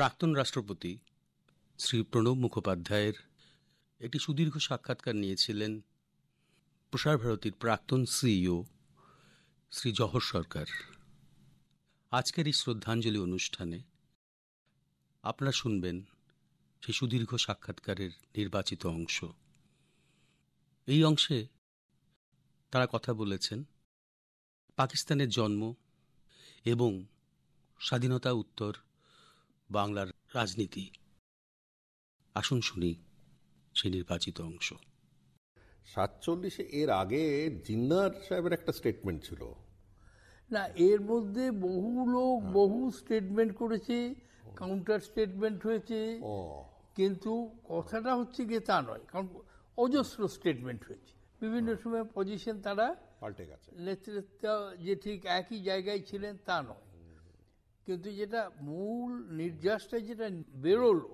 প্রাক্তন রাষ্ট্রপতি শ্রী প্রণব মুখোপাধ্যায়ের একটি সুদীর্ঘ সাক্ষাৎকার নিয়েছিলেন প্রসার ভারতীর প্রাক্তন সিইও শ্রী জহর সরকার। আজকের এই শ্রদ্ধাঞ্জলি অনুষ্ঠানে আপনারা শুনবেন সেই সুদীর্ঘ সাক্ষাৎকারের নির্বাচিত অংশ। এই অংশে তারা কথা বলেছেন পাকিস্তানের জন্ম এবং স্বাধীনতা উত্তর বাংলার রাজনীতি। আসুন শুনি সেই নির্বাচিত অংশ। 47 এর আগে জিন্নার সাহেবের একটা স্টেটমেন্ট ছিল না, এর মধ্যে বহু লোক বহু স্টেটমেন্ট করেছে, কাউন্টার স্টেটমেন্ট হয়েছে, কিন্তু কথাটা হচ্ছে গিয়ে তা নয়, কারণ অজস্র স্টেটমেন্ট হয়েছে, বিভিন্ন সময় পজিশন তারা পাল্টে গেছে, নেতৃত্ব যে ঠিক একই জায়গায় ছিলেন তা নয়, কিন্তু যেটা মূল নির্যাসটা যেটা বেরোলো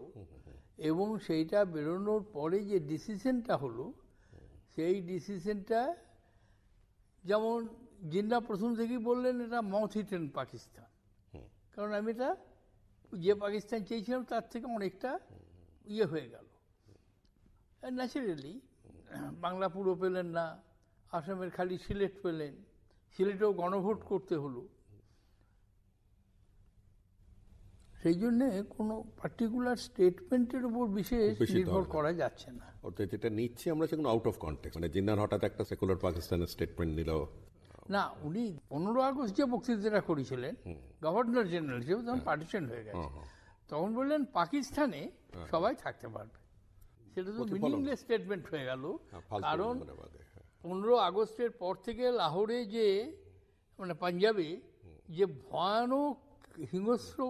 এবং সেইটা বেরোনোর পরে যে ডিসিশনটা হলো, সেই ডিসিশনটা যেমন জিন্না প্রথম থেকেই বললেন এটা মাউথ ইটেন পাকিস্তান, কারণ আমি এটা যে পাকিস্তান চেয়েছিলাম তার থেকে অনেকটা ইয়ে হয়ে গেল। ন্যাচারালি বাংলা পুরো পেলেন না, আসামের খালি সিলেট পেলেন, সিলেটেও গণভোট করতে হলো। সেই জন্যে কোনো পার্টিকুলার স্টেটমেন্টের উপর বিশেষ নির্ভর করা যাচ্ছে না। অর্থাৎ যেটা নিচ্ছি আমরা সেগুলো আউট অফ কনটেক্সট, মানে জিন্নার হঠাৎ একটা সেকুলার পাকিস্তানের স্টেটমেন্ট নিল না, উনি 15 আগস্ট যে বক্তৃতাটা করেছিলেন গভর্নর জেনারেল হিসেবে, তখন পার্টিশন হয়ে গেছে, তখন বললেন পাকিস্তানে সবাই থাকতে পারবে। সেটা তো মিনিংলেস স্টেটমেন্ট হয়ে গেল, কারণ 15 আগস্টের পর থেকে লাহোরে যে মানে পাঞ্জাবে যে ভয়ানক হিংস্র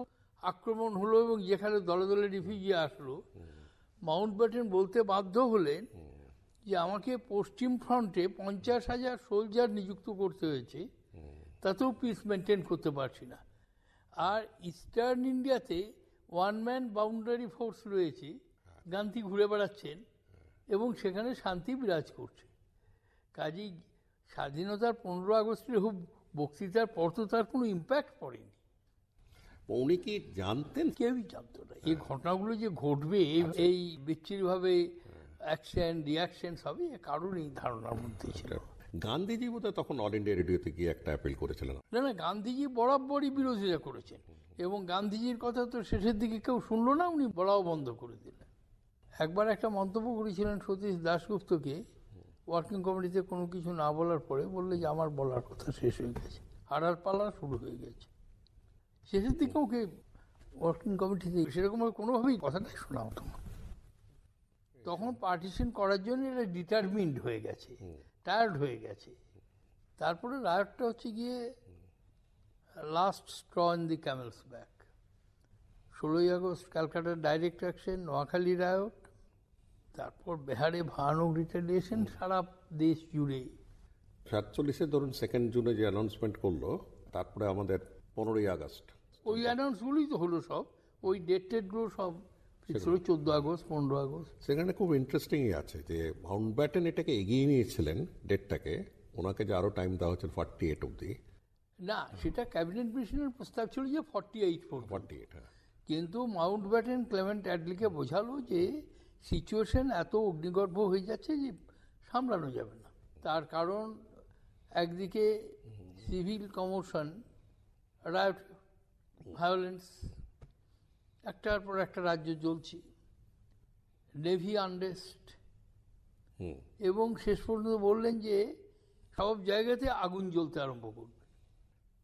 আক্রমণ হলো এবং যেখানে দলে দলে রিফিউজি আসলো, মাউন্টব্যাটেন বলতে বাধ্য হলেন যে আমাকে পশ্চিম ফ্রন্টে 50,000 সোলজার নিযুক্ত করতে হয়েছে, তাতেও পিস মেনটেন করতে পারছি না। আর ইস্টার্ন ইন্ডিয়াতে ওয়ান ম্যান বাউন্ডারি ফোর্স রয়েছে, গান্ধী ঘুরে বেড়াচ্ছেন এবং সেখানে শান্তি বিরাজ করছে। কাজেই স্বাধীনতার 15 আগস্টের বক্তৃতার পর তো তার কোনো ইম্প্যাক্ট পড়েনি। উনি কি জানতেন? কেউই জানতো না এই ঘটনাগুলো যে ঘটবে, এই বিচ্ছিরিভাবে অ্যাকশন রিয়াকশন সবই কারণেই ধারণার মধ্যে ছিল। গান্ধীজি বোধহয় তখন অল ইন্ডিয়া রেডিওতে গিয়ে একটা অ্যাপিল করেছিলেন। না, গান্ধীজি বরাবরই বিরোধিতা করেছেন এবং গান্ধীজির কথা তো শেষের দিকে কেউ শুনলো না, উনি বলাও বন্ধ করে দিলেন। একবার একটা মন্তব্য করেছিলেন সতীশ দাশগুপ্তকে, ওয়ার্কিং কমিটিতে কোনো কিছু না বলার পরে বললে যে আমার বলার কথা শেষ হয়ে গেছে, হারার পালা শুরু হয়ে গেছে। শেষের দিকে ওকে ওয়ার্কিং কমিটিতে সেরকম কোনোভাবেই কথাটাই শোনা হতো না। তখন পার্টিশন করার জন্য এটা ডিটারমিন্ড হয়ে গেছে, টায়ার্ড হয়ে গেছে। তারপরে রায়টটা হচ্ছে গিয়ে last straw in the camel's back. 16ই আগস্ট ক্যালকাটার ডাইরেক্ট অ্যাকশন, নোয়াখালী রায়ট, তারপর বিহারে ভয়ানক রিটেলিয়েশন সারা দেশ জুড়ে। 47-এ ধরুন 2 জুনে যে অ্যানাউন্সমেন্ট করলো, তারপরে আমাদের 15ই আগস্ট, ওই অ্যানাউন্সগুলোই তো হলো সব, ওই ডেটগুলো সব 14 আগস্ট 15 আগস্ট। সেখানে খুব ইন্টারেস্টিংই আছে যে মাউন্টব্যাটেন এটাকে এগিয়ে নিয়েছিলেন ডেটটাকে, ওনাকে যে আরো টাইম দেওয়া হচ্ছে 48 অব্দি। না, সেটা ক্যাবিনেট মিশনের প্রস্তাব ছিল যে 48, কিন্তু মাউন্টব্যাটেন ক্লেমেন্ট অ্যাটলিকে বোঝালো যে সিচুয়েশন এত অগ্নিগর্ভ হয়ে যাচ্ছে যে সামলানো যাবে না। তার কারণ একদিকে সিভিল কমোশন, রায়ট, ভায়োলেন্স, একটার পর একটা রাজ্য জ্বলছে, নেভি আনরেস্ট, এবং শেষ পর্যন্ত বললেন যে সব জায়গাতে আগুন জ্বলতে আরম্ভ করবে।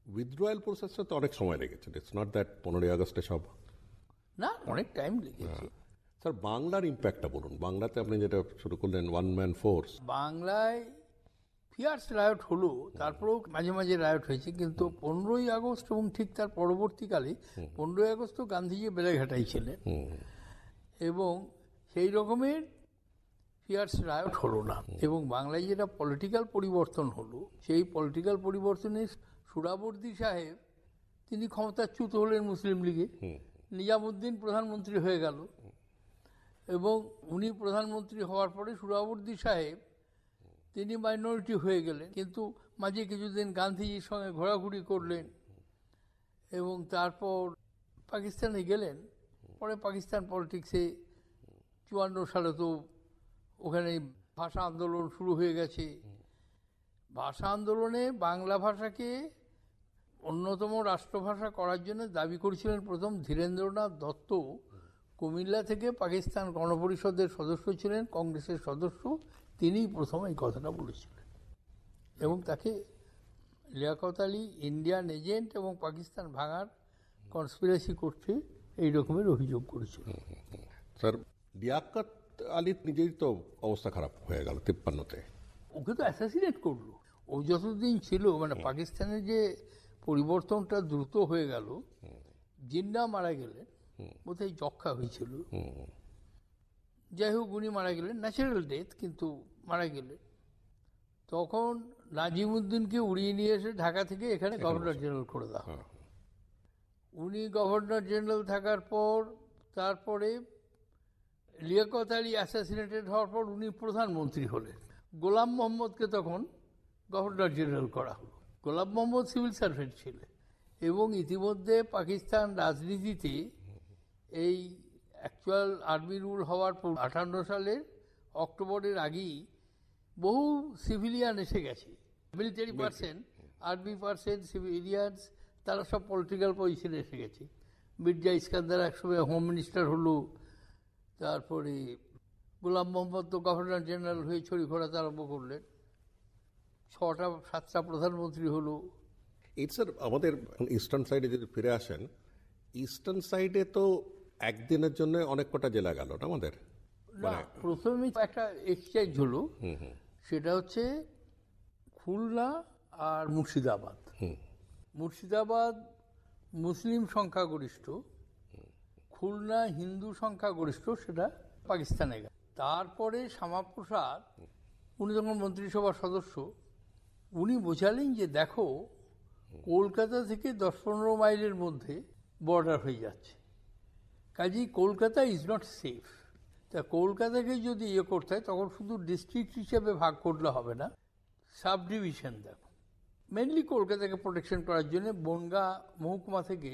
উইথড্রয়াল প্রসেসটা তো অনেক সময় লেগেছে, ইটস নট দ্যাট 15ই আগস্টে সব, না, অনেক টাইম লেগেছে। স্যার বাংলার ইম্প্যাক্টটা বলুন। বাংলাতে আপনি যেটা শুরু করলেন ওয়ান ম্যান ফোর্স, বাংলায় ফিয়ার্স রায়ট হলো, তারপরেও মাঝে মাঝে রায়ট হয়েছে, কিন্তু 15ই আগস্ট এবং ঠিক তার পরবর্তীকালে 15ই আগস্ট তো গান্ধীজি বেলেঘাটাই ছিলেন এবং সেই রকমের ফিয়ার্স রায়ট হলো না। এবং বাংলায় যেটা পলিটিক্যাল পরিবর্তন হলো, সেই পলিটিক্যাল পরিবর্তনে সুরাবর্দী সাহেব তিনি ক্ষমতাচ্যুত হলেন মুসলিম লীগে, নিজামুদ্দিন প্রধানমন্ত্রী হয়ে গেল এবং উনি প্রধানমন্ত্রী হওয়ার পরে সুরাবর্দী সাহেব তিনি মাইনরিটি হয়ে গেলেন, কিন্তু মাঝে কিছুদিন গান্ধীজির সঙ্গে ঘোরাঘুরি করলেন এবং তারপর পাকিস্তানে গেলেন তারপরে পাকিস্তান পলিটিক্সে 54 সালে তো ওখানে ভাষা আন্দোলন শুরু হয়ে গেছে। ভাষা আন্দোলনে বাংলা ভাষাকে অন্যতম রাষ্ট্রভাষা করার জন্য দাবি করেছিলেন প্রথম ধীরেন্দ্রনাথ দত্ত। কুমিল্লা থেকে পাকিস্তান গণপরিষদের সদস্য ছিলেন, কংগ্রেসের সদস্য। তিনিই প্রথম এই কথাটা বলেছিলেন এবং তাকে লিয়াকত আলী ইন্ডিয়ান এজেন্ট এবং পাকিস্তান ভাঙার কনস্পিরেসি করছে এই রকমের অভিযোগ করেছিল। স্যার, লিয়াকত আলী নিজেই তো অবস্থা খারাপ হয়ে গেল 53-তে। ওকে তো অ্যাসাসিনেট করলো। ও যতদিন ছিল, মানে পাকিস্তানের যে পরিবর্তনটা দ্রুত হয়ে গেল, জিন্না মারা গেলেন, বোধহয় যক্ষা হয়েছিল, যাই হোক উনি মারা গেলেন, ন্যাচারাল ডেথ, কিন্তু মারা গেলেন। তখন নাজিমুদ্দিনকে উড়িয়ে নিয়ে এসে ঢাকা থেকে এখানে গভর্নর জেনারেল করে দেওয়া হয়। উনি গভর্নর জেনারেল থাকার পর তারপরে লিয়াকত আলী অ্যাসাসিনেটেড হওয়ার পর উনি প্রধানমন্ত্রী হলেন। গোলাম মোহাম্মদকে তখন গভর্নর জেনারেল করা হলো। গোলাম মোহাম্মদ সিভিল সার্ভেন্ট ছিলেন এবং ইতিমধ্যে পাকিস্তান রাজনীতিতে এই অ্যাকচুয়াল আর্মি রুল হওয়ার পর 58 সালের অক্টোবরের আগেই বহু সিভিলিয়ান এসে গেছে, military person, army person, civilians, তারা সব পলিটিক্যাল পজিশনে এসে গেছে। মির্জা ইস্কান্দার একসময় হোম মিনিস্টার হলো, তারপরে গোলাম মোহাম্মদ তো গভর্নর জেনারেল হয়ে ছড়ি ঘোরাতে আরম্ভ করলেন, 6-7টা প্রধানমন্ত্রী হলো। এই স্যার, আমাদের ইস্টার্ন সাইডে যদি ফিরে আসেন, ইস্টার্ন সাইডে তো একদিনের জন্য অনেক কটা জেলা গেল না আমাদের। না, প্রথমে একটা এক্সচেঞ্জ হলো, সেটা হচ্ছে খুলনা আর মুর্শিদাবাদ। মুর্শিদাবাদ মুসলিম সংখ্যাগরিষ্ঠ, খুলনা হিন্দু সংখ্যাগরিষ্ঠ, সেটা পাকিস্তানে গেল। তারপরে শ্যামাপ্রসাদ, উনি যখন মন্ত্রিসভার সদস্য, উনি বোঝালেন যে দেখো কলকাতা থেকে 10-15 মাইলের মধ্যে বর্ডার হয়ে যাচ্ছে, কাজেই কলকাতা ইজ নট সেফ। তা কলকাতাকে যদি ইয়ে করতে হয় তখন শুধু ডিস্ট্রিক্ট হিসেবে ভাগ করলে হবে না, সাব ডিভিশন দেখো। মেনলি কলকাতাকে প্রোটেকশন করার জন্য বনগাঁ মহকুমা থেকে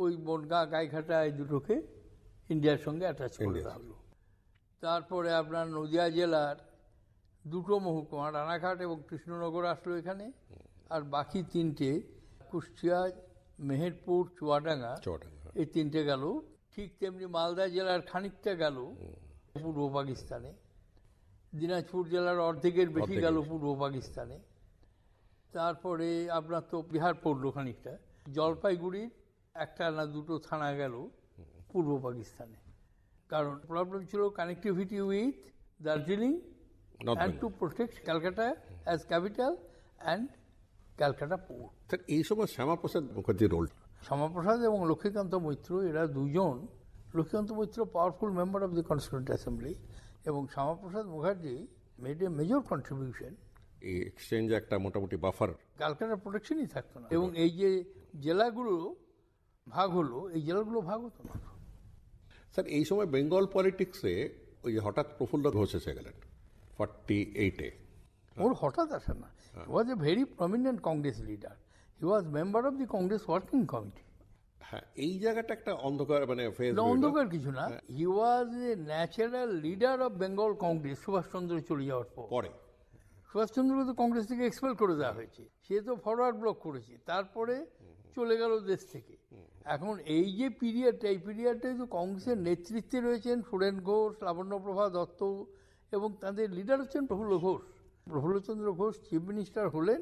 ওই বনগাঁ গাইঘাটা এই দুটোকে ইন্ডিয়ার সঙ্গে অ্যাটাচ করে দেওয়া হলো। তারপরে আপনার নদিয়া জেলার 2টো মহকুমা, রানাঘাট এবং কৃষ্ণনগর আসলো এখানে, আর বাকি 3টে কুষ্টিয়া, মেহেরপুর, চুয়াডাঙ্গা, এই 3টে গেল। ঠিক তেমনি মালদা জেলার খানিকটা গেল পূর্ব পাকিস্তানে, দিনাজপুর জেলার অর্ধেকের বেশি গেল পূর্ব পাকিস্তানে। তারপরে আপনার তো বিহার পড়লো খানিকটা, জলপাইগুড়ির 1টা না 2টো থানা গেল পূর্ব পাকিস্তানে। কারণ প্রবলেম ছিল connectivity with Darjeeling and to protect Calcutta as capital and Calcutta port. Sir, এই সময় শ্যামাপ্রসাদ মুখার্জির রোল, শ্যামাপ্রসাদ এবং লক্ষ্মীকান্ত মৈত্র, এরা দুজন, Lakshmikanta Maitra powerful member of the constituent assembly এবং Shyamaprasad Mukherjee made a major contribution. এই এক্সচেঞ্জ একটা মোটামুটি বাফার, ক্যালকাটার প্রোটেকশনই থাকতো না। এবং এই যে জেলাগুলো ভাগ হলো, এই জেলাগুলো ভাগ হতো না। স্যার, এই সময় বেঙ্গল পলিটিক্সে ওই হঠাৎ প্রফুল্ল ঘোষ এসে গেলেন 48-এ। ওর হঠাৎ আসে না, he was a very prominent Congress leader, he was member of the Congress working committee. হ্যাঁ, এই জায়গাটা একটা অন্ধকার, মানে অন্ধকার কিছু না, he was a natural leader of Bengal Congress. Subhashchandra চলে যাওয়ার পরে সুভাষচন্দ্রকে তো কংগ্রেস থেকে এক্সপেল করে দেওয়া হয়েছে, সে তো ফরওয়ার্ড ব্লক করেছে, তারপরে চলে গেল দেশ থেকে। এখন এই যে পিরিয়ডটা, এই পিরিয়ডটাই তো কংগ্রেসের নেতৃত্বে রয়েছেন সুরেন ঘোষ, লাবণ্যপ্রভা দত্ত, এবং তাদের লিডার হচ্ছেন প্রফুল্ল ঘোষ। প্রফুল্লচন্দ্র ঘোষ চিফ মিনিস্টার হলেন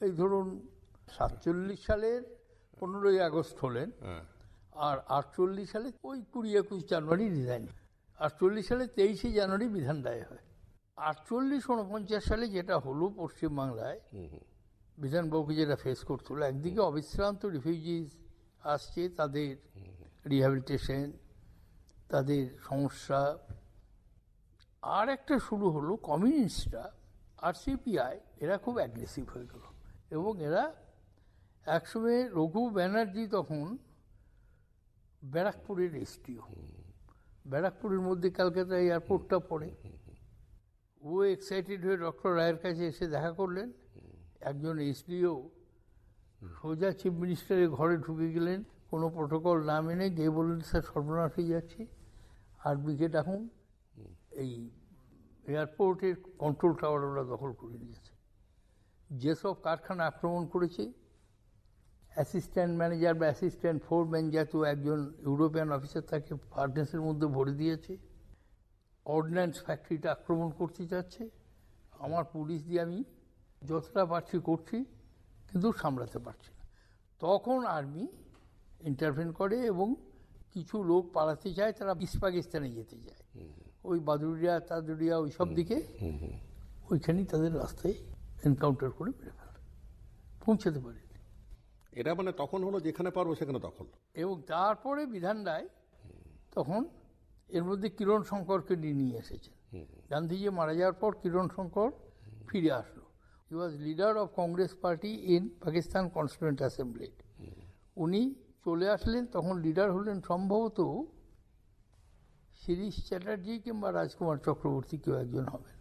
এই ধরুন 47 সালের 15ই আগস্ট হলেন, আর 48 সালে ওই 20-21 জানুয়ারি রিজাইন। 48 সালে 23শে জানুয়ারি বিধান দায় হয়। 48-49 সালে যেটা হলো পশ্চিমবাংলায়, বিধানবাবুকে যেটা ফেস করতে হলো, একদিকে অবিশ্রান্ত রিফিউজিজ আসছে, তাদের রিহ্যাবিলিটেশন, তাদের সমস্যা, আর একটা শুরু হলো কমিউনিস্টরা আর সিপিআই, এরা খুব অ্যাগ্রেসিভ হয়ে গেল। এবং এরা একসময়, রঘু ব্যানার্জি তখন ব্যারাকপুরের এসডিও, ব্যারাকপুরের মধ্যে ক্যালকাটা এয়ারপোর্টটা পড়ে, ও এক্সাইটেড হয়ে ডক্টর রায়ের কাছে এসে দেখা করলেন। একজন এসডিও সোজা চিফ মিনিস্টারের ঘরে ঢুকে গেলেন, কোনো প্রোটোকল না মেনে গিয়ে বললেন স্যার সর্বনাশ হয়ে যাচ্ছে, আর্মিকে ডাকুন, এই এয়ারপোর্টের কন্ট্রোল টাওয়ার ওরা দখল করে নিয়েছে। যেসব কারখানা আক্রমণ করেছে, অ্যাসিস্ট্যান্ট ম্যানেজার বা অ্যাসিস্ট্যান্ট ফোরম্যান জাতীয় একজন ইউরোপিয়ান অফিসার তাকে ফার্নেসের মধ্যে ভরে দিয়েছে। অর্ডিন্যান্স ফ্যাক্টরিটা আক্রমণ করতে যাচ্ছে। আমার পুলিশ দিয়ে আমি যতটা পারছি করছি, কিন্তু সামলাতে পারছি না। তখন আর্মি ইন্টারভেন করে এবং কিছু লোক পালাতে চায়, তারা ইস্ট পাকিস্তানে যেতে চায়, ওই বাদুড়িয়া তাদুড়িয়া ওই সব দিকে, ওইখানেই তাদের রাস্তায় এনকাউন্টার করে মেরে ফেলে, পৌঁছাতে পারে। এটা মানে তখন হলো যেখানে পারবো সেখানে দখল। এবং তারপরে বিধানরায় তখন এর মধ্যে কিরণ শঙ্করকে নিয়ে এসেছেন। গান্ধীজি মারা যাওয়ার পর কিরণ শঙ্কর ফিরে আসলো। He was leader of Congress party in Pakistan constituent assembly. উনি চলে আসলেন, তখন লিডার হলেন সম্ভবত শিরিষ চ্যাটার্জি কিংবা রাজকুমার চক্রবর্তী, কেউ একজন হবেন,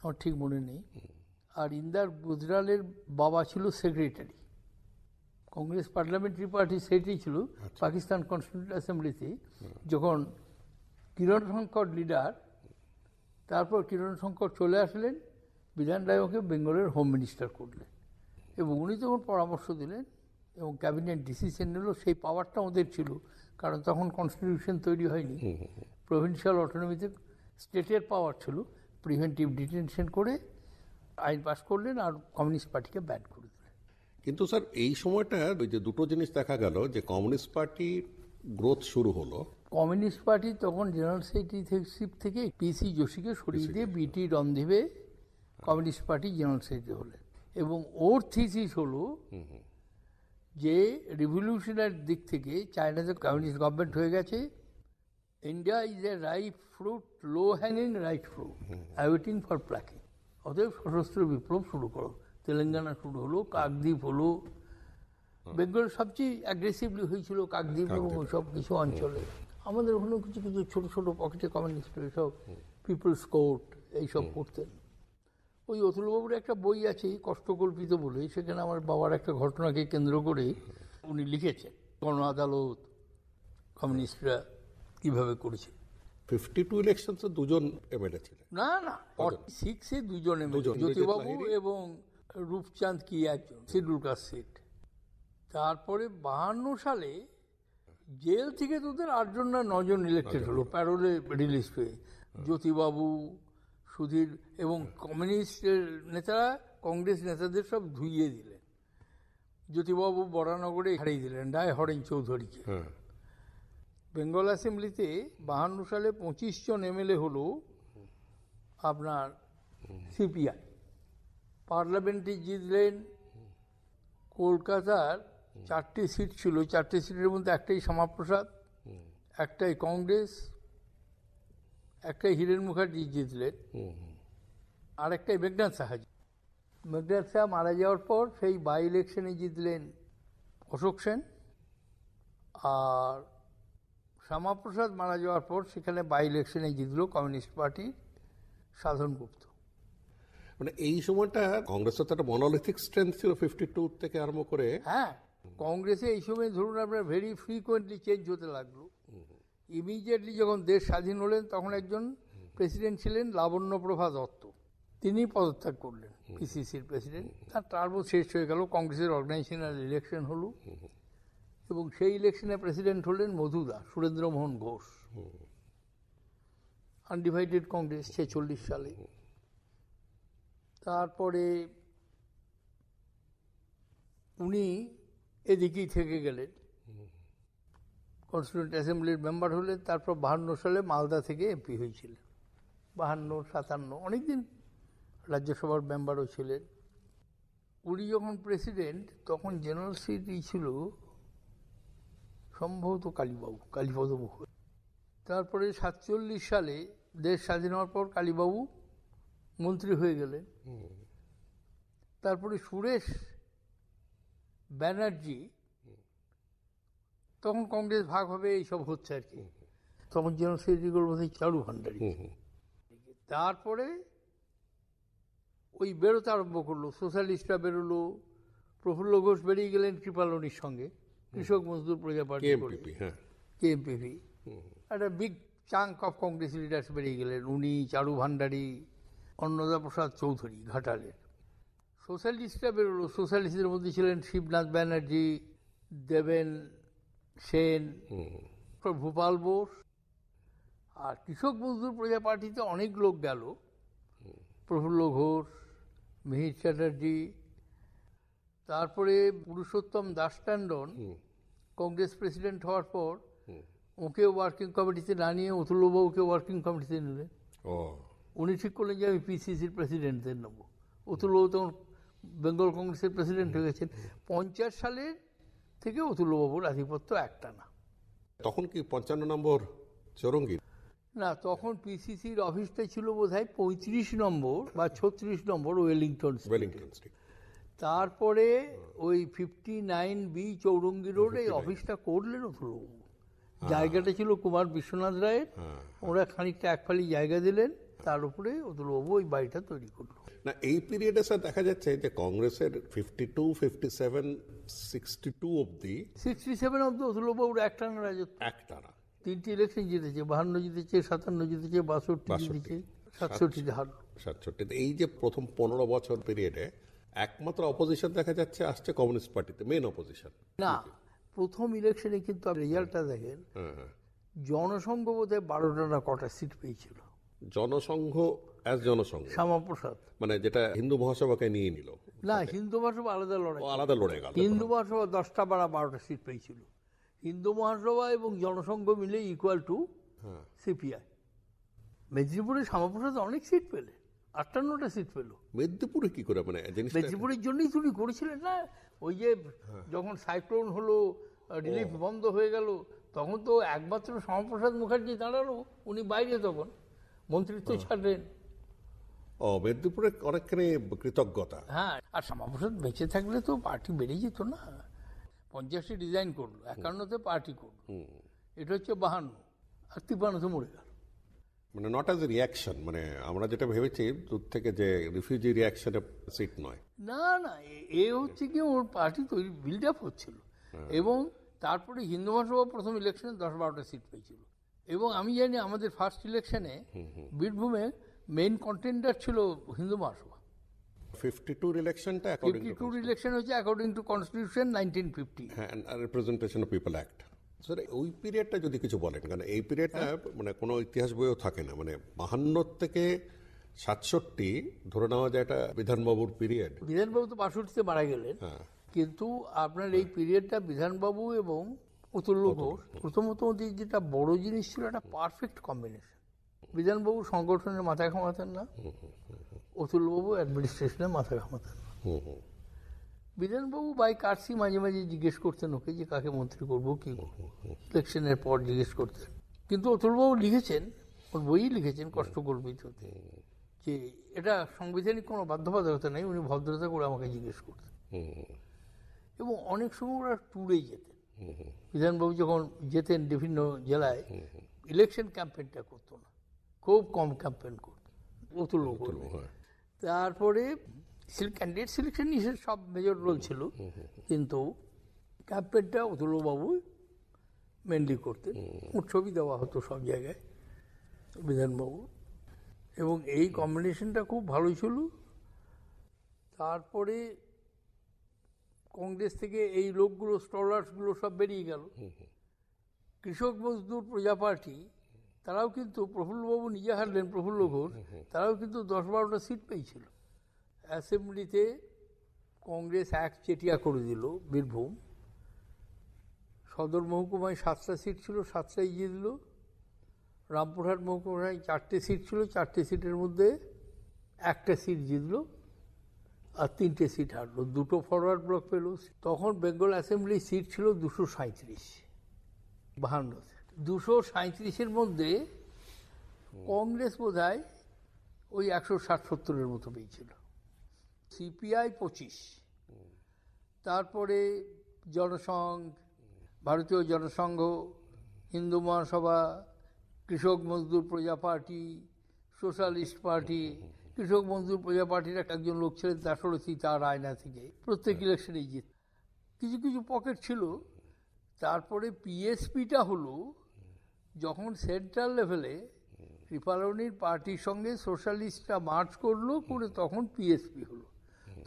আমার ঠিক মনে নেই। আর ইন্দার গুজরালের বাবা ছিল secretary, Congress parliamentary party secretary ছিল পাকিস্তান কনস্টিটিউয়েন্ট অ্যাসেম্বলিতে। যখন কিরণ শঙ্কর লিডার, তারপর কিরণ শঙ্কর চলে আসলেন, বিধান রায় ওকে বেঙ্গলের হোম মিনিস্টার করলেন, এবং উনি তখন পরামর্শ দিলেন এবং ক্যাবিনেট ডিসিশন নিল। সেই পাওয়ারটা ওদের ছিল, কারণ তখন কনস্টিটিউশন তৈরি হয়নি, প্রভিন্সিয়াল অটোনমিতে স্টেটের পাওয়ার ছিল। প্রিভেন্টিভ ডিটেনশন করে আইন পাস করলেন আর কমিউনিস্ট পার্টিকে ব্যান করে দিলেন। কিন্তু স্যার এই সময়টা ওই যে দুটো জিনিস দেখা গেল, যে কমিউনিস্ট পার্টি গ্রোথ শুরু হলো। কমিউনিস্ট পার্টি তখন জেনারেল সেক্রেটারিশিপ থেকে পিসি যোশীকে সরিয়ে দিয়ে বিটি রণধীবে কমিউনিস্ট পার্টি জেনারেল সেক্রেটারি হলেন, এবং ওর থিসিস হলো যে রিভলিউশনের দিক থেকে চায়নাতে কমিউনিস্ট গভর্নমেন্ট হয়ে গেছে, India is a ripe fruit, low hanging right fruit, waiting for plucking. অতএব সশস্ত্র বিপ্লব শুরু করো। তেলেঙ্গানা শুরু হলো, কাকদ্বীপ হলো, বেঙ্গল সবচেয়ে অ্যাগ্রেসিভলি হয়েছিল কাকদ্বীপ এবং ওই সব কিছু অঞ্চলে। আমাদের ওখানে কিছু কিছু ছোটো ছোটো পকেটে কমিউনিস্ট এইসব পিপলস কোর্ট এইসব করতেন। ওই অতুলবাবুর একটা বই আছে কষ্টকল্পিত বলে, সেখানে আমার বাবার একটা ঘটনাকে কেন্দ্র করে উনি লিখেছেন গণ আদালত কমিউনিস্টরা কীভাবে করেছে। 52 ইলেকশনসে দুজন এমএলএ ছিলেন। না না, 46-এ দুজন এমএলএ, জ্যোতিবাবু এবং রূপচাঁদ কি একজন, শিডিউল কাস্ট সিট। তারপরে 52 সালে জেল থেকে তোদের 8 জন না 9 জন ইলেক্টেড হলো, প্যারোলে রিলিজ হয়ে। জ্যোতিবাবু, সুধীর এবং কমিউনিস্টের নেতারা কংগ্রেস নেতাদের সব ধুইয়ে দিলেন। জ্যোতিবাবু বরানগরে হারিয়ে দিলেন রায় হরেন চৌধুরীকে। বেঙ্গল অ্যাসেম্বলিতে 52 সালে 25 জন এমএলএ হলো আপনার সিপিআই। পার্লামেন্টে জিতলেন, কলকাতার 4টে সিট ছিল, 4টে সিটের মধ্যে একটাই শ্যামাপ্রসাদ, একটাই কংগ্রেস, একটাই হীরেন মুখার্জি জিতলেন, আর একটাই মেঘনাথ সাহাজি। মেঘনাথ সাহা মারা যাওয়ার পর সেই বাই ইলেকশনে জিতলেন অশোক সেন, আর শ্যামাপ্রসাদ মারা যাওয়ার পর সেখানে বাই ইলেকশনে জিতল কমিউনিস্ট পার্টির সাধন গুপ্ত। মানে এই সময়টা কংগ্রেসের তো একটা মনোলিথিক স্ট্রেংথ ছিল 52 থেকে আরম্ভ করে। হ্যাঁ, কংগ্রেসে এই সময় ধরুন আপনার ভেরি ফ্রিকোয়েন্টলি চেঞ্জ হতে লাগলো। ইমিডিয়েটলি যখন দেশ স্বাধীন হলেন তখন একজন প্রেসিডেন্ট ছিলেন লাবণ্যপ্রভা দত্ত, তিনি পদত্যাগ করলেন পিসিসির প্রেসিডেন্ট। তার টার্মও শেষ হয়ে গেল, কংগ্রেসের অর্গানাইজেশনাল ইলেকশন হলো এবং সেই ইলেকশনে প্রেসিডেন্ট হলেন মধুদা, সুরেন্দ্রমোহন ঘোষ। আনডিভাইডেড কংগ্রেস 46 সালে। তারপরে উনি এদিকেই থেকে গেলেন, কনস্টিটিউয়েন্ট অ্যাসেম্বলির মেম্বার হলেন। তারপর 52 সালে মালদা থেকে এমপি হয়েছিলেন, 52, 57, অনেকদিন রাজ্যসভার মেম্বারও ছিলেন। উনি যখন প্রেসিডেন্ট তখন জেনারেল সেক্রেটারি ছিল সম্ভবত কালীপদ মুখার্জি। তারপরে 47 সালে দেশ স্বাধীন হওয়ার পর কালীবাবু মন্ত্রী হয়ে গেলেন। তারপরে সুরেশ ব্যানার্জি, তখন কংগ্রেস ভাগ হবে এইসব হচ্ছে আর কি, তখন জেনারেল সেক্রেটারিগুলোর মধ্যে চারু ভান্ডারী। তারপরে ওই বেরোতে আরম্ভ করলো, সোশ্যালিস্টরা বেরোলো, প্রফুল্ল ঘোষ বেরিয়ে গেলেন কৃপালনীর সঙ্গে, কৃষক মজদুর প্রজা পার্টি করে কেএমপিপি, হ্যাঁ। কেএমপিপি, একটা big chunk of Congress leaders বেরিয়ে গেলেন। উনি, চারু ভান্ডারী, অন্নদা প্রসাদ চৌধুরী ঘাটালের। সোশ্যালিস্টরা বেরোলো। সোশ্যালিস্টদের মধ্যে ছিলেন শিবনাথ ব্যানার্জি, দেবেন সেন, ভূপাল বোস। আর কৃষক মজদুর প্রজা পার্টিতে অনেক লোক গেল, প্রফুল্ল ঘোষ, মিহির চ্যাটার্জি, তারপরে পুরুষোত্তম দাস ট্যান্ডন কংগ্রেস প্রেসিডেন্ট হওয়ার পর ওকে ওয়ার্কিং কমিটিতে না নিয়ে অতুল্যবাবুকে ওয়ার্কিং কমিটিতে নিলেন। উনি ঠিক করলেন যে আমি পিসিসির প্রেসিডেন্টদের নেব। অতুল্যবাবু তখন বেঙ্গল কংগ্রেসের প্রেসিডেন্ট হয়ে গেছেন। 50 সালের থেকে অতুল্যবাবুর আধিপত্য একটানা। তখন কি 55 নম্বর চৌরঙ্গি? না, তখন পিসিসির অফিসটা ছিল বোধহয় 35 নম্বর বা 36 নম্বর ওয়েলিংটন স্ট্রিট। তারপরে ওই 59B চৌরঙ্গি রোড এই অফিসটা করলেন অতুল্যবাবু। জায়গাটা ছিল কুমার বিশ্বনাথ রায়ের, ওরা খানিকটা একফালি জায়গা দিলেন, তার উপরে অতুল্যবাবু ওই বাড়িটা তৈরি করলো। না, এই পিরিয়ডে স্যার দেখা যাচ্ছে যে কংগ্রেসের 52, 57, 62 অব্দি 67 অব্দি অতুল্যবাবুর একটানা রাজত্ব। একটানা 3টি ইলেকশন জিতেছে, 52 জিতেছে, 57 জিতেছে, 62 জিতেছে, 67 হারলো। 67। এই যে প্রথম 15 বছর পিরিয়ডে একমাত্র অপোজিশন দেখা যাচ্ছে আসছে কমিউনিস্ট পার্টিতে, মেন অপোজিশন। না, প্রথম ইলেকশনে কিন্তু রেজাল্টটা দেখেন, জনসংঘ বোধহয় 12টা না কটা সিট পেয়েছিল। জনসংঘ অ্যাজ জনসংঘ, শ্যামাপ্রসাদ, মানে যেটা হিন্দু মহাসভাকে নিয়ে নিল। না, হিন্দু মহাসভা আলাদা লড়াই, আলাদা লড়ে গেল। হিন্দু মহাসভা 10টা বা 12টা সিট পেয়েছিল। হিন্দু মহাসভা এবং জনসংঘ মিলে ইকুয়াল টু সিপিআই। মেদিনীপুরে শ্যামাপ্রসাদ অনেক সিট পেলে, 58টা সিট পেল। মেদিনীপুরে কি করে, মানে মেদিনীপুরের জন্যই তিনি করেছিলেন না। ওই যে যখন সাইক্লোন হলো, রিলিফ বন্ধ হয়ে গেল, তখন তো একমাত্র শ্যামাপ্রসাদ মুখার্জি দাঁড়ালো, উনি বাইরে তখন মন্ত্রিত্ব ছাড়লেন। মেদিনীপুরে অনেকখানি কৃতজ্ঞতা। হ্যাঁ, আর শ্যামাপ্রসাদ বেঁচে থাকলে তো পার্টি বেড়ে যেত না। 50-এ ডিজাইন করলো, 51-তে পার্টি করলো, এটা হচ্ছে 52, আর 53-তে মরে গেল। মানে নট অ্যাজ এ রিয়াকশন, মানে আমরা যেটা ভেবেছি দূর থেকে যে রিফিউজি রিয়াকশনে সিট নয়। না না, এ হচ্ছে কি ওর পার্টি তৈরি বিল্ড আপ হচ্ছিল। এবং তারপরে হিন্দু মহাসভা প্রথম ইলেকশনে 10-12টা সিট পেয়েছিল। এবং আমি জানি আমাদের ফার্স্ট ইলেকশনে বীরভূমে মেইন কন্টেন্ডার ছিল হিন্দু মহাসভা। 52 ইলেকশনটা 52 ইলেকশন হচ্ছে অ্যাকর্ডিং টু কনস্টিটিউশন 1950, হ্যাঁ, representation of people act. Sir, ওই পিরিয়ডটা যদি কিছু বলেন, কারণ এই পিরিয়ডটা মানে কোনো ইতিহাস বইও থাকে না, মানে 52 থেকে 67 ধরে নেওয়া যায় এটা বিধানবাবুর পিরিয়ড। বিধানবাবু তো 62-তে মারা গেলেন, কিন্তু আপনার এই পিরিয়ডটা বিধানবাবু এবং অতুল্য ঘোষ প্রথমত যেটা বড় জিনিস ছিল, একটা পারফেক্ট কম্বিনেশন। বিধানবাবু সংগঠনের মাথা ঘামাতেন না, অতুল্যবাবু অ্যাডমিনিস্ট্রেশনের মাথা ঘামাতেন না। বিধানবাবু বাই কার্সি মাঝে মাঝে জিজ্ঞেস করতেন ওকে যে কাকে মন্ত্রী করবো, কি করবো, ইলেকশনের পর জিজ্ঞেস করতেন। কিন্তু অতুলবাবু লিখেছেন, ওর বইই লিখেছেন কষ্টকল্পিততে, যে এটা সাংবিধানিক কোনো বাধ্যবাধকতা নেই, উনি ভদ্রতা করে আমাকে জিজ্ঞেস করতেন। এবং অনেক সময় ওরা ট্যুরে যেতেন। বিধানবাবু যখন যেতেন বিভিন্ন জেলায়, ইলেকশন ক্যাম্পেইনটা করতো না, খুব কম ক্যাম্পেইন করতো অতুল্য করবে। তারপরে ক্যান্ডিডেট সিলেকশন নিয়ে সব মেজর রোল ছিল, কিন্তু ক্যাম্পেইনটা অতুল্যবাবু মেনলি করতেন। ছবি দেওয়া হতো সব জায়গায় বিধানবাবু, এবং এই কম্বিনেশনটা খুব ভালো ছিল। তারপরে কংগ্রেস থেকে এই লোকগুলো, স্টলার্সগুলো সব বেরিয়ে গেল। কৃষক মজদুর প্রজা পার্টি, তারাও কিন্তু, প্রফুল্লবাবু নিজে হারলেন, প্রফুল্ল ঘোষ, তারাও কিন্তু 10-12টা সিট পেয়েছিল। অ্যাসেম্বলিতে কংগ্রেস একচেটিয়া করে দিল বীরভূম। সদর মহকুমায় 7টা সিট ছিল, 7টাই জিতল। রামপুরহাট মহকুমায় 4টে সিট ছিল, 4টে সিটের মধ্যে 1টা সিট জিতল, আর 3টে সিট হারলো, 2টো ফরওয়ার্ড ব্লক পেল। তখন বেঙ্গল অ্যাসেম্বলি সিট ছিল 237, 52। 237-এর মধ্যে কংগ্রেস বোধহয় ওই 160-70-এর মতো পেয়েছিল, সিপিআই 25, তারপরে জনসংঘ, ভারতীয় জনসংঘ, হিন্দু মহাসভা, কৃষক মজদুর প্রজা পার্টি, সোশ্যালিস্ট পার্টি। কৃষক মজদুর প্রজা পার্টির একজন লোক ছিলেন 13 সীতা রায়না থেকে, প্রত্যেক ইলেকশনেই জিত। কিছু কিছু পকেট ছিল তারপরে পিএসপিটা হলো যখন সেন্ট্রাল লেভেলে কৃপালনীর পার্টির সঙ্গে সোশ্যালিস্টরা মার্চ করলো, করে তখন পিএসপি হলো।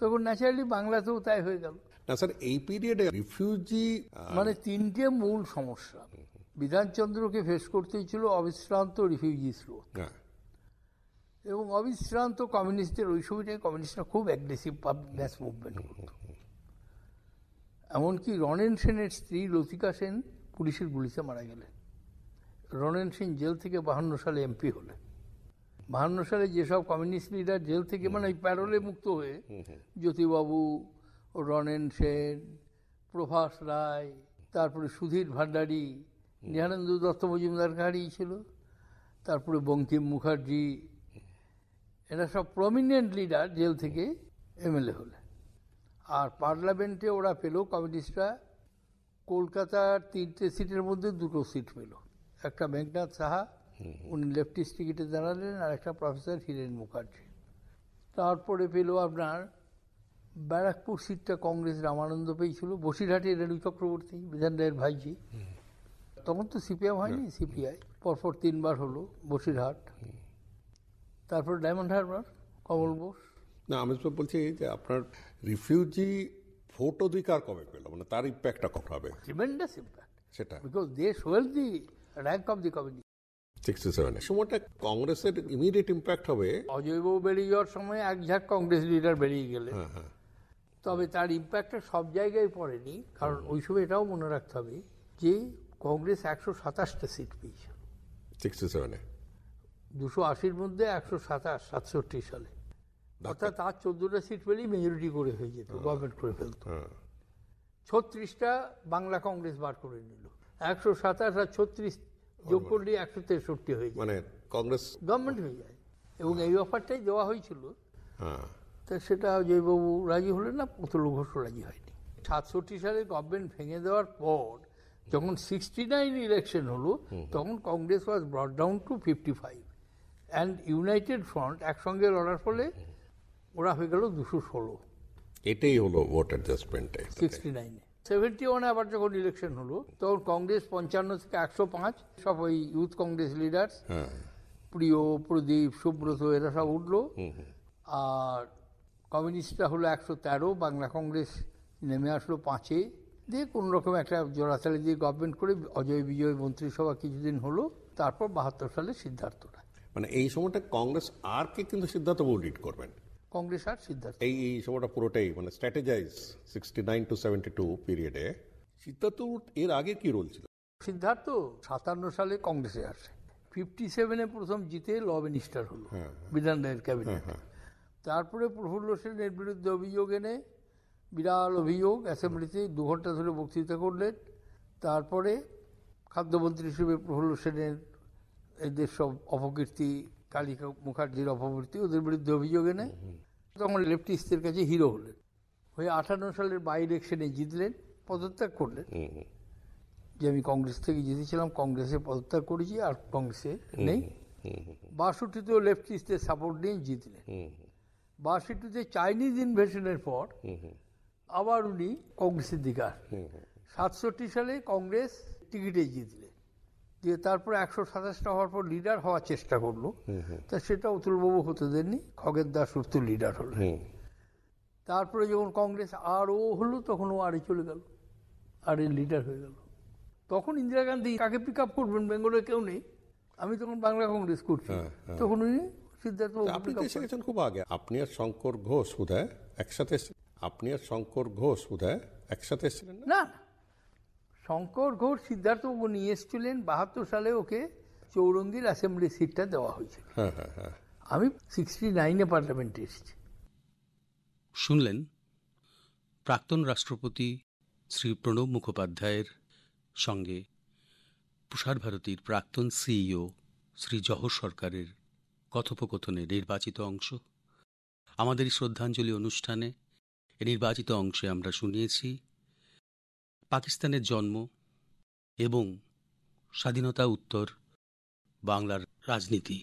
তখন ন্যাচারালি বাংলাতেও তাই হয়ে গেল। না স্যার, এই পিরিয়ডে রিফিউজি মানে তিনটে মূল সমস্যা বিধানচন্দ্রকে ফেস করতে হয়েছিল: অবিশ্রান্ত রিফিউজি স্রোত এবং অবিশ্রান্ত কমিউনিস্টদের। ওই সময়টায় কমিউনিস্টরা খুব অ্যাগ্রেসিভ ম্যাস মুভমেন্ট করত। এমনকি রনেন সেনের স্ত্রী লতিকা সেন পুলিশের গুলিতে মারা গেলেন। রনেন সেন জেল থেকে 52 সালে এমপি হলেন। 52 সালে যেসব কমিউনিস্ট লিডার জেল থেকে মানে প্যারোলে মুক্ত হয়ে, জ্যোতিবাবু, রনেন সেন, প্রভাস রায়, তারপরে সুধীর ভান্ডারী, নিহারেন্দ্র দত্ত মজুমদার গাড়ি ছিল, তারপরে বঙ্কিম মুখার্জি, এরা সব প্রমিনেন্ট লিডার জেল থেকে এমএলএ হলেন। আর পার্লামেন্টে ওরা পেল, কমিউনিস্টরা কলকাতার 3টে সিটের মধ্যে 2টো সিট পেল। একটা মেঘনাথ সাহা, উনি লেফটিস্ট টিকিটে দাঁড়ালেন, আর একটা প্রফেসর হিরেন মুখার্জি। তারপরে পেল আপনার ব্যারাকপুর সিটটা কংগ্রেস রামানন্দ পেয়েছিল, বসিরহাটে রেণু চক্রবর্তী, বিধান রায়ের ভাইজি। তখন তো সিপিএম হয়নি, সিপিআই। পরপর 3বার হলো বসিরহাট। তারপর ডায়মন্ড হারবার, কমল বোস। না, আমি তো বলছি যে আপনার রিফিউজি ভোট অধিকার কবে পেল, মানে তার ইম্প্যাক্টটা কত হবে? ট্রিমেন্ডাস ইম্প্যাক্ট, সেটা because they swell the rank of the community. 67 সময়টা কংগ্রেসের ইমিডিয়েট ইম্প্যাক্ট হবে। অজয়বাবু বেরিয়ে যাওয়ার সময় এক ঝাঁক কংগ্রেস লিডার বেরিয়ে গেলে, তবে তার ইম্প্যাক্টটা সব জায়গায় পড়েনি। কারণ ওই সময় এটাও মনে রাখতে হবে যে কংগ্রেস 127টা সিট পেয়েছে 67-এ, 280-র মধ্যে 127, 67 সালে। অর্থাৎ তার 14টা সিট পেলেই মেজরিটি করে হয়ে যেত, গভর্নমেন্ট করে ফেলত। 36টা বাংলা কংগ্রেস বার করে নিল, 127 আর 36 যোগ করলে 163 হয়ে যায়, মানে কংগ্রেস গভর্নমেন্ট হয়ে যায়। এবং এই অফারটাই দেওয়া হয়েছিল। তা সেটা জয়বাবু রাজি হলেন না, প্রতুল ঘোষও রাজি হয়নি। 67 সালে গভর্নমেন্ট ভেঙে দেওয়ার পর যখন 69 ইলেকশন হলো, তখন Congress was brought down to 55, and United Front একসঙ্গে লড়ার ফলে ওরা হয়ে গেল 216। এটাই হলো ভোট অ্যাডজাস্টমেন্টে 69-এ। 71-এ আবার যখন ইলেকশন হলো, তখন কংগ্রেস 55 থেকে 105, সব ওই ইউথ কংগ্রেস লিডার্স, প্রিয়, প্রদীপ, সুব্রত, এরা সব উঠলো। আর কমিউনিস্টরা হলো 113, বাংলা কংগ্রেস নেমে আসলো 5-এ। দিয়ে কোনো রকম একটা জোড়াতালি দিয়ে গভর্নমেন্ট করে অজয় বিজয় মন্ত্রিসভা কিছুদিন হলো। তারপর 72 সালে সিদ্ধার্থ রায়। মানে এই সময়টা কংগ্রেস আর কে কিন্তু সিদ্ধার্থবাবু লিড করবেন? কংগ্রেস আর সিদ্ধার্থ। এই সময়টা পুরোটাই মানে স্ট্র্যাটেজাইজ 69 to 72 পিরিয়ডে। সিদ্ধার্থবাবুর এর আগে কি রোল ছিল? সিদ্ধার্থ 57 সালে কংগ্রেসে আসে, 57-এ প্রথম জিতে ল মিনিস্টার হলো বিধান রায়ের ক্যাবিনেট। তারপরে প্রফুল্ল সেনের বিরুদ্ধে অভিযোগ এনে, বিরাট অভিযোগ, অ্যাসেম্বলিতে 2 ঘন্টা ধরে বক্তৃতা করলেন। তারপরে খাদ্যমন্ত্রী হিসেবে প্রফুল্ল সেনের এদের সব অপকীর্তি, কালিকা মুখার্জির অপকীর্তি, ওদের বিরুদ্ধে অভিযোগ এনে তখন লেফটিস্টদের কাছে হিরো হলেন। হয়ে 58 সালের বাই ইলেকশনে জিতলেন, পদত্যাগ করলেন যে আমি কংগ্রেস থেকে জিতেছিলাম, কংগ্রেসে পদত্যাগ করেছি, আর কংগ্রেসে নেই। 62-তেও লেফটিস্টদের সাপোর্ট নিয়ে জিতলেন। 62-তে চাইনিজ ইনভেশনের পর আবার উনি কংগ্রেসের দিকে আসলেন। 67 সালে কংগ্রেস টিকিটে জিতলেন। দিয়ে তারপরে 127টা হওয়ার পর লিডার হওয়ার চেষ্টা করলো, তা সেটা অতুলবাবু হতে দেননি, খগেন দাস উত্তর লিডার হলেন। তারপরে যখন কংগ্রেস আর ও হলো, তখন ও আরে চলে গেল, আর এর লিডার হয়ে গেল। তখন ইন্দিরা গান্ধী কাকে পিক আপ করবেন, বেঙ্গলের কেউ নেই, আমি তখন বাংলা কংগ্রেস করছি, তখন উনি সিদ্ধার্থ। আপনি তো এসে গেছেন খুব আগে, আপনি আর শঙ্কর ঘোষ বোধহয় একসাথে, এসেছিলেন না? না, শঙ্কর ঘোষ সিদ্ধার্থবাবু নিয়ে এসেছিলেন 72 সালে, ওকে চৌরঙ্গীর অ্যাসেম্বলি সিটটা দেওয়া হয়েছিল। আমি 69-এ পার্লামেন্টে এসেছি। শুনলেন প্রাক্তন রাষ্ট্রপতি শ্রী প্রণব মুখোপাধ্যায়ের সঙ্গে প্রসার ভারতীর প্রাক্তন সিইও শ্রী জহর সরকারের কথোপকথনের নির্বাচিত অংশ। আমাদের শ্রদ্ধাঞ্জলি অনুষ্ঠানে এই নির্বাচিত অংশে আমরা শুনিয়েছি পাকিস্তানের জন্ম এবং স্বাধীনতা উত্তর বাংলার রাজনীতি।